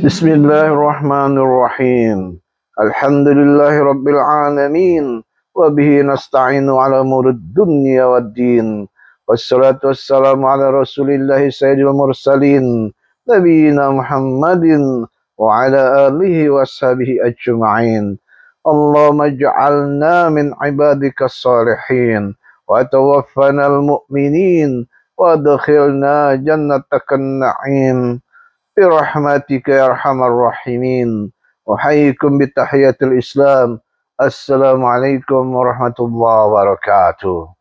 Bismillahirrahmanirrahim. Alhamdulillahi rabbil alamin. Wa bihi nasta'inu ala umurid dunya waddin. Wassalatu wassalamu ala rasulillahi sayyidil mursalin. Nabiyyina Muhammadin wa ala alihi wa sahbihi ajma'in. Allahumma ij'alna min ibadika salihin. Wa tawaffana al-mu'minin. Wa adkhilna jannatakan na'im. Birahmatika ya arhamar rahimin. Uhayyikum bitahiyatil Islam. Assalamualaikum warahmatullahi wabarakatuh.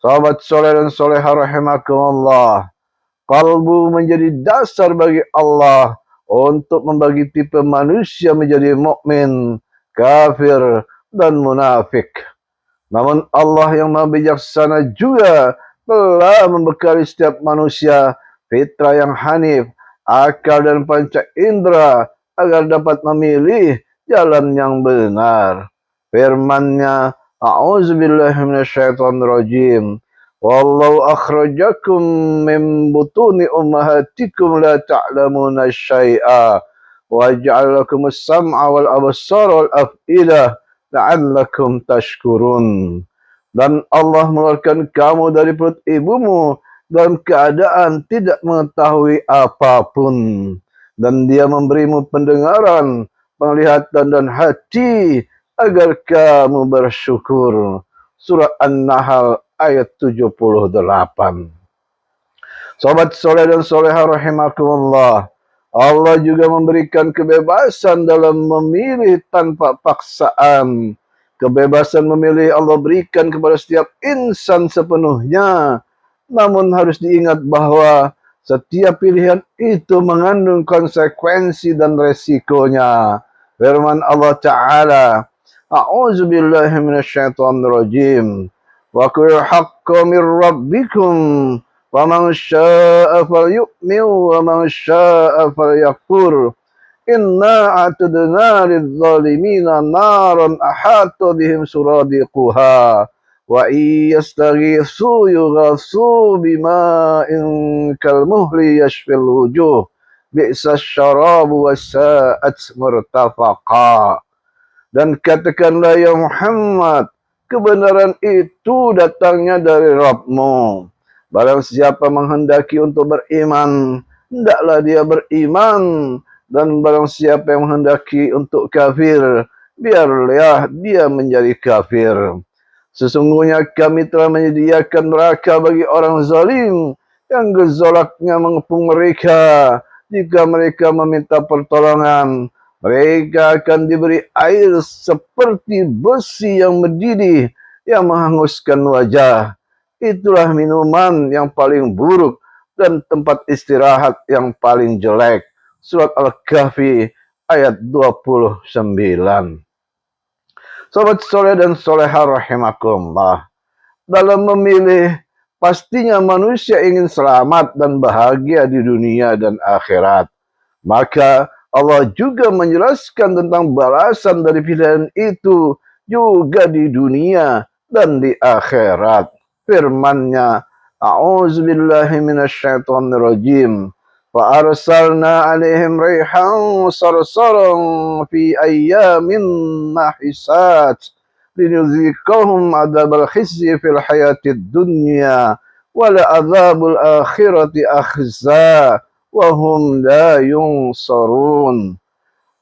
Sahabat soleh dan solehah rahimakumullah. Qalbu menjadi dasar bagi Allah untuk membagi tipe manusia menjadi mukmin, kafir, dan munafik. Namun Allah yang Maha Bijaksana juga telah membekali setiap manusia fitrah yang hanif, akal dan panca indera agar dapat memilih jalan yang benar. Firman-Nya, A'udzubillahi minasyaitonirrajim. Wallahu akhrajakum min butuni ummahatikum la ta'lamuna syai'a wa ja'alakumus sam'a wal absara wal af'idah la'allakum tashkurun. Dan Allah mengeluarkan kamu dari perut ibumu dalam keadaan tidak mengetahui apapun, dan Dia memberimu pendengaran, penglihatan dan hati agar kamu bersyukur. Surah An-Nahl ayat 78. Sobat soleh dan solehah rahimakumullah, Allah juga memberikan kebebasan dalam memilih tanpa paksaan. Kebebasan memilih Allah berikan kepada setiap insan sepenuhnya. Namun harus diingat bahwa setiap pilihan itu mengandung konsekuensi dan resikonya. Firman Allah Ta'ala, A'udzubillahi minasyaitonirrajim. Wa qul haqqu mir rabbikum. وَمَنْ شَاءَ فَلْيُؤْمِنْ وَمَنْ شَاءَ فَلْيَكْفُرْ إِنَّا أَعْتَدْنَا لِلظَّالِمِينَ نَارًا أَحَاطَ بِهِمْ سُرَادِقُهَا وَإِنْ يَسْتَغِيثُوا يُغَاثُوا بِمَاءٍ كَالْمُهْلِ يَشْفِي الْوُجُوهَ بِئْسَ الشَّرَابُ وَسَاءَتْ مُرْتَفَقًا. Dan katakanlah ya Muhammad, kebenaran itu datangnya dari Rabb-Mu. Barang siapa menghendaki untuk beriman, hendaklah dia beriman. Dan barang siapa yang menghendaki untuk kafir, biarlah dia menjadi kafir. Sesungguhnya kami telah menyediakan neraka bagi orang zalim yang gejolaknya mengepung mereka. Jika mereka meminta pertolongan, mereka akan diberi air seperti besi yang mendidih yang menghanguskan wajah. Itulah minuman yang paling buruk dan tempat istirahat yang paling jelek. Surat Al-Kahfi ayat 29. Sobat soleh dan solehah rahimakumullah. Dalam memilih, pastinya manusia ingin selamat dan bahagia di dunia dan akhirat. Maka Allah juga menjelaskan tentang balasan dari pilihan itu juga di dunia dan di akhirat. Firman-Nya, A'udzubillahi minasyaitonirrajim. Wa arsalna 'alaihim rihan sarsaran fi ayyamin nahisat linuziqahum adzabal khizyi fil hayatid dunya wal adzabul akhirati akhza wa hum la yunsarun.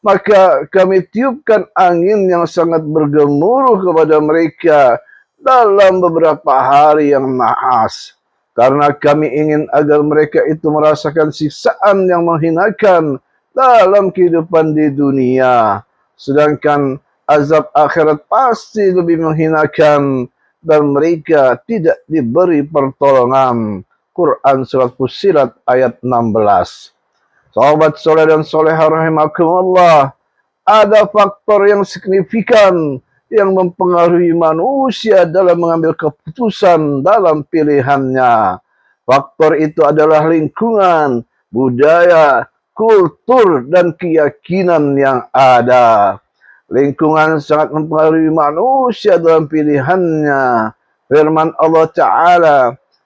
Maka kami tiupkan angin yang sangat bergemuruh kepada mereka dalam beberapa hari yang nahas, karena kami ingin agar mereka itu merasakan siksaan yang menghinakan dalam kehidupan di dunia, sedangkan azab akhirat pasti lebih menghinakan dan mereka tidak diberi pertolongan. Quran Surat Fussilat ayat 16. Sahabat soleh dan solehah rahimakumullah, ada faktor yang signifikan yang mempengaruhi manusia dalam mengambil keputusan dalam pilihannya. Faktor itu adalah lingkungan, budaya, kultur, dan keyakinan yang ada. Lingkungan sangat mempengaruhi manusia dalam pilihannya. Firman Allah Ta'ala,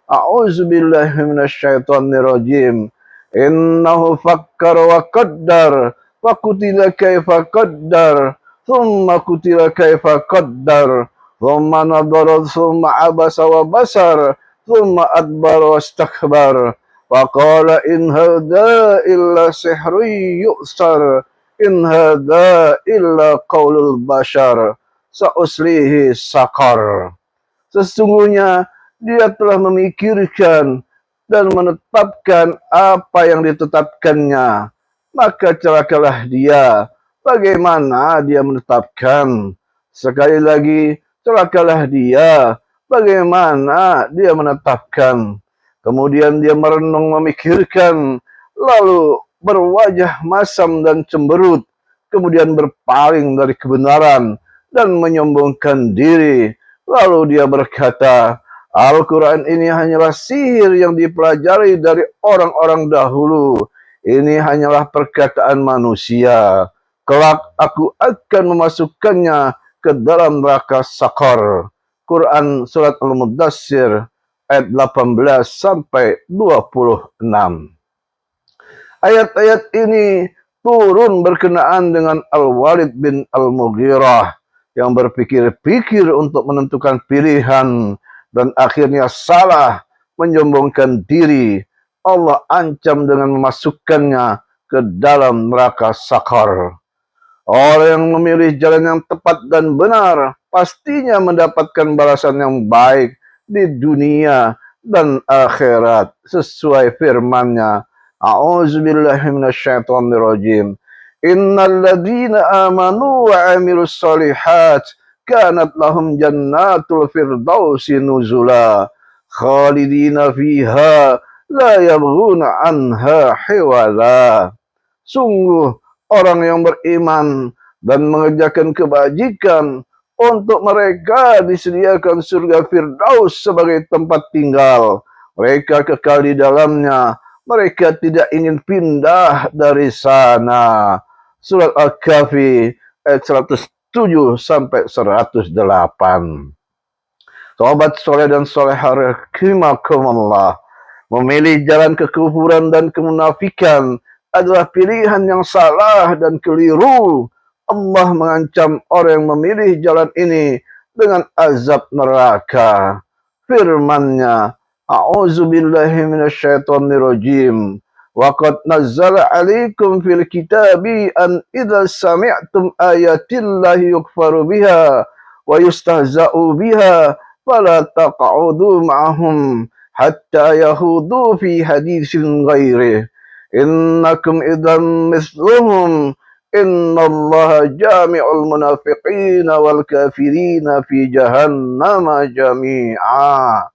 A'udzubillahi minasyaitonirrajim. Innahu fakkar wa qaddar fakutila kaifa qaddar, thumma kutila kaifa qaddar, thumma nadara, thumma abasa wa basar, thumma adbara wastakbar, faqala in hadha illa sihrun yu'sar, in hadha illa qaulul bashar, sa'uslihi sakar. Sesungguhnya dia telah memikirkan dan menetapkan apa yang ditetapkannya. Maka celakalah dia. Bagaimana dia menetapkan? Sekali lagi, celakalah dia. Bagaimana dia menetapkan? Kemudian dia merenung memikirkan, lalu berwajah masam dan cemberut, kemudian berpaling dari kebenaran dan menyombongkan diri. Lalu dia berkata, Al-Quran ini hanyalah sihir yang dipelajari dari orang-orang dahulu. Ini hanyalah perkataan manusia. Kelak aku akan memasukkannya ke dalam neraka sakar. Quran Surat Al-Mudassir ayat 18 sampai 26. Ayat-ayat ini turun berkenaan dengan Al-Walid bin Al-Mughirah yang berpikir-pikir untuk menentukan pilihan dan akhirnya salah, menyombongkan diri. Allah ancam dengan memasukkannya ke dalam neraka sakar. Orang yang memilih jalan yang tepat dan benar pastinya mendapatkan balasan yang baik di dunia dan akhirat sesuai firman-Nya. A'udzubillahi minasyaitonirrajim. Innal ladzina amanu wa 'amilus shalihat kanat lahum jannatul firdausi nuzula khalidina fiha la yabghuna anha hiwala. Sungguh orang yang beriman dan mengerjakan kebajikan, untuk mereka disediakan surga Firdaus sebagai tempat tinggal. Mereka kekal di dalamnya. Mereka tidak ingin pindah dari sana. Surat Al-Kahfi ayat 107 sampai 108. Sahabat soleh dan solehah rahimakumullah, memilih jalan kekufuran dan kemunafikan adalah pilihan yang salah dan keliru. Allah mengancam orang yang memilih jalan ini dengan azab neraka. Firman-Nya, A'udzubillahi minasyaitonirrajim. Wa qad nazzala 'alaikum fil kitabi an idza sami'tum ayatillahi yukfaru biha wa yustahza'u biha fala taq'udu ma'ahum hatta yahudu fi haditsin ghairihi. Innakum idzan mithluhum. Innallaha jami'ul munafiqina wal kafirina fi jahannama jami'a.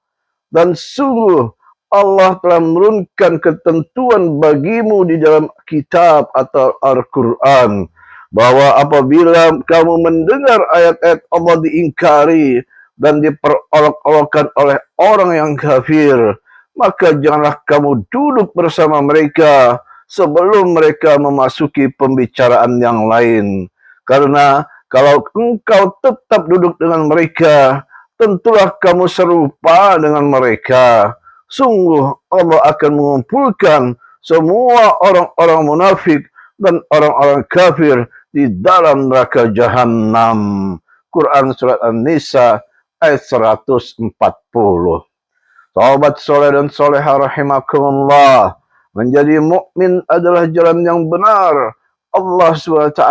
Dan sungguh Allah telah menurunkan ketentuan bagimu di dalam kitab atau Al-Quran, bahwa apabila kamu mendengar ayat-ayat Allah diingkari dan diperolok-olokkan oleh orang yang kafir, maka janganlah kamu duduk bersama mereka sebelum mereka memasuki pembicaraan yang lain. Karena kalau engkau tetap duduk dengan mereka, tentulah kamu serupa dengan mereka. Sungguh Allah akan mengumpulkan semua orang-orang munafik dan orang-orang kafir di dalam neraka Jahannam. Quran Surat An-Nisa ayat 140. Sahabat soleh dan solehah rahimakumullah, menjadi mukmin adalah jalan yang benar. Allah SWT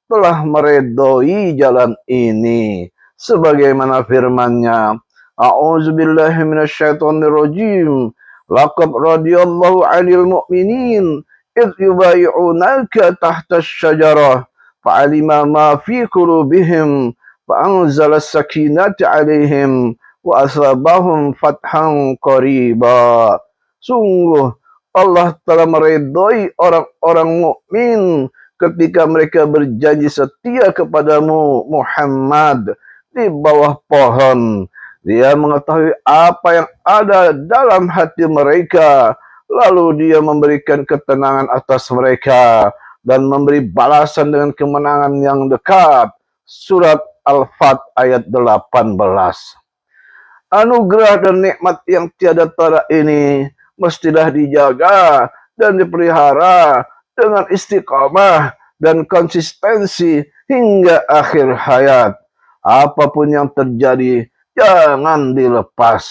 telah meredoi jalan ini. Sebagaimana firman-Nya, A'udzubillahi minasyaitonirrajim. Laqad radiyallahu 'anil mu'minin idh yubay'unaka tahta asy-syajarah fa'alima ma fi qulubihim fa'anzala as-sakinata 'alaihim wa asabahum fathan qariba. Sungguh Allah telah meridhoi orang-orang mukmin ketika mereka berjanji setia kepadamu Muhammad di bawah pohon. Dia mengetahui apa yang ada dalam hati mereka, lalu dia memberikan ketenangan atas mereka dan memberi balasan dengan kemenangan yang dekat. Surat Al-Fat ayat 18. Anugerah dan nikmat yang tiada tara ini mestilah dijaga dan dipelihara dengan istiqamah dan konsistensi hingga akhir hayat. Apapun yang terjadi, jangan dilepas.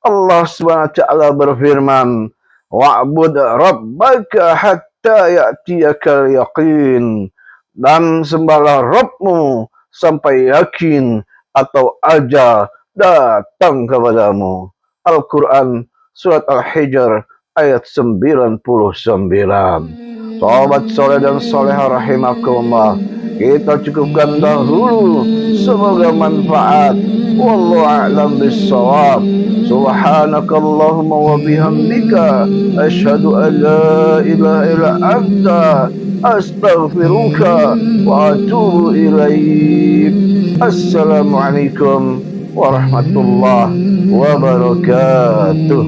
Allah SWT berfirman, wa'bud rabbaka hatta ya'tiyakal yaqin. Dan sembahlah Rabbmu sampai yakin atau ajal datang kepadamu. Al-Quran Surat Al-Hijr ayat 99. Sahabat soleh dan soleha rahimakumullah, kita cukupkan dahulu, semoga manfaat. Wallahu a'lam bissawab. Subhanakallahumma wa bihamdika asyhadu an la ilaha illa anta astaghfiruka wa atubu ilaik. Assalamualaikum warahmatullahi wabarakatuh.